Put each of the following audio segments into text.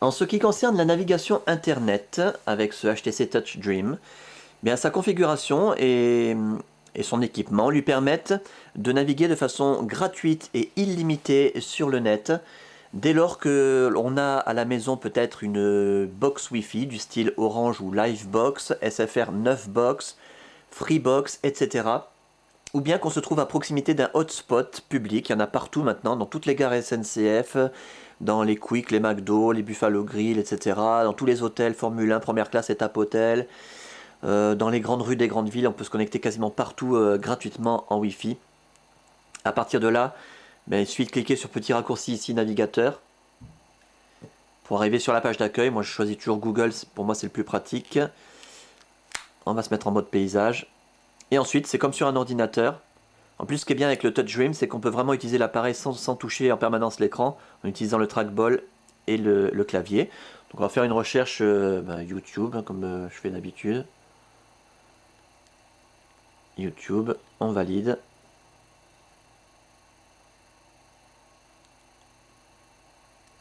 En ce qui concerne la navigation Internet avec ce HTC Touch Dream, bien, sa configuration et son équipement lui permettent de naviguer de façon gratuite et illimitée sur le net dès lors que l'on a à la maison peut-être une box Wi-Fi du style Orange ou Livebox, SFR 9box, Freebox, etc. Ou bien qu'on se trouve à proximité d'un hotspot public, il y en a partout maintenant, dans toutes les gares SNCF, dans les Quick, les McDo, les Buffalo Grill, etc. Dans tous les hôtels Formule 1, première classe, étape hôtel. Dans les grandes rues des grandes villes, on peut se connecter quasiment partout gratuitement en Wi-Fi. À partir de là, ben, il suffit de cliquer sur petit raccourci ici, navigateur. Pour arriver sur la page d'accueil, moi je choisis toujours Google, pour moi c'est le plus pratique. On va se mettre en mode paysage. Et ensuite, c'est comme sur un ordinateur. En plus, ce qui est bien avec le Touch Dream, c'est qu'on peut vraiment utiliser l'appareil sans toucher en permanence l'écran, en utilisant le trackball et le clavier. Donc on va faire une recherche YouTube, comme je fais d'habitude. YouTube, on valide.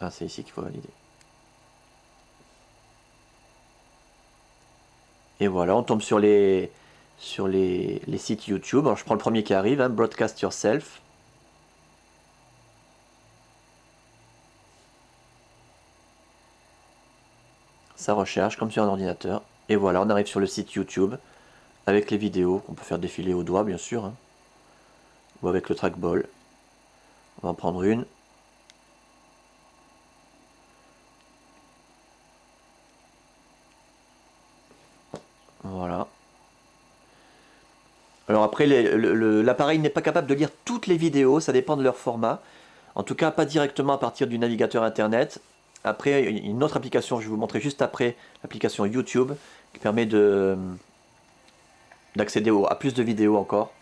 Ah, c'est ici qu'il faut valider. Et voilà, on tombe sur les sites YouTube. Alors, je prends le premier qui arrive, hein, Broadcast Yourself. Ça recherche comme sur un ordinateur. Et voilà, on arrive sur le site YouTube avec les vidéos qu'on peut faire défiler au doigt, bien sûr, hein, ou avec le trackball. On va en prendre une. Voilà. Alors après, l'appareil n'est pas capable de lire toutes les vidéos, ça dépend de leur format. En tout cas, pas directement à partir du navigateur internet. Après, une autre application, je vais vous montrer juste après, l'application YouTube, qui permet d'accéder à plus de vidéos encore.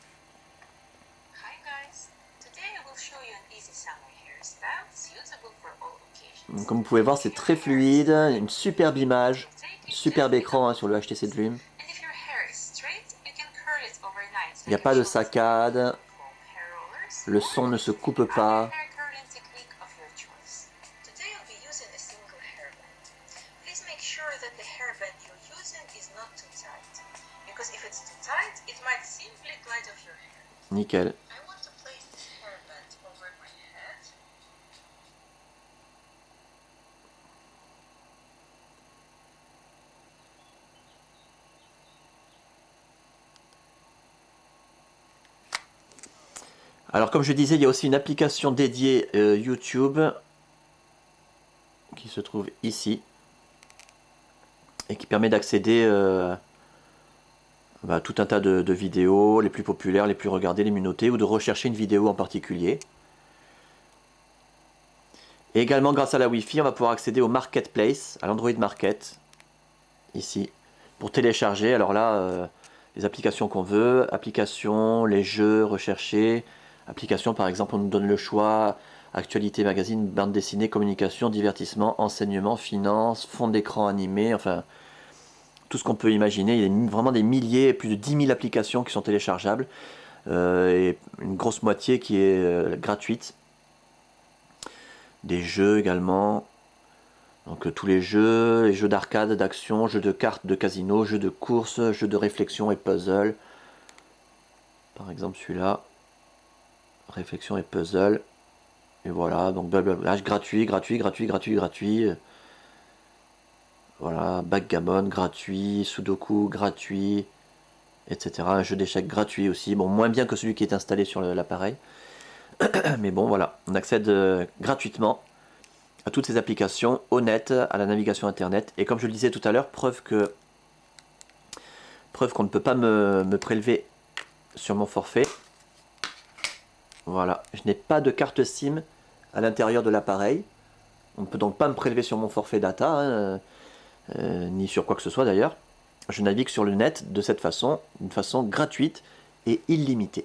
Donc, comme vous pouvez voir, c'est très fluide, une superbe image, superbe écran hein, sur le HTC Dream. Il n'y a pas de saccade, le son ne se coupe pas. Nickel. Alors comme je disais, il y a aussi une application dédiée YouTube qui se trouve ici et qui permet d'accéder à tout un tas de vidéos, les plus populaires, les plus regardées, les mieux notées, ou de rechercher une vidéo en particulier. Et également grâce à la Wi-Fi, on va pouvoir accéder au Marketplace, à l'Android Market, ici, pour télécharger. Alors là, les applications qu'on veut, applications, les jeux recherchés, applications par exemple, on nous donne le choix, actualité, magazine, bande dessinée, communication, divertissement, enseignement, finance, fond d'écran animé, enfin tout ce qu'on peut imaginer. Il y a vraiment des milliers, plus de 10 000 applications qui sont téléchargeables et une grosse moitié qui est gratuite. Des jeux également, donc tous les jeux d'arcade, d'action, jeux de cartes, de casino, jeux de course, jeux de réflexion et puzzle. Par exemple celui-là, réflexion et puzzle. Et voilà, donc blablabla, gratuit. Voilà, backgammon gratuit, sudoku gratuit, etc. Un jeu d'échecs gratuit aussi. Bon, moins bien que celui qui est installé sur l'appareil. Mais bon, voilà, on accède gratuitement à toutes ces applications, au net, à la navigation internet. Et comme je le disais tout à l'heure, preuve qu'on ne peut pas me prélever sur mon forfait. Voilà, je n'ai pas de carte SIM à l'intérieur de l'appareil. On ne peut donc pas me prélever sur mon forfait data, hein, ni sur quoi que ce soit d'ailleurs. Je navigue sur le net de cette façon, d'une façon gratuite et illimitée.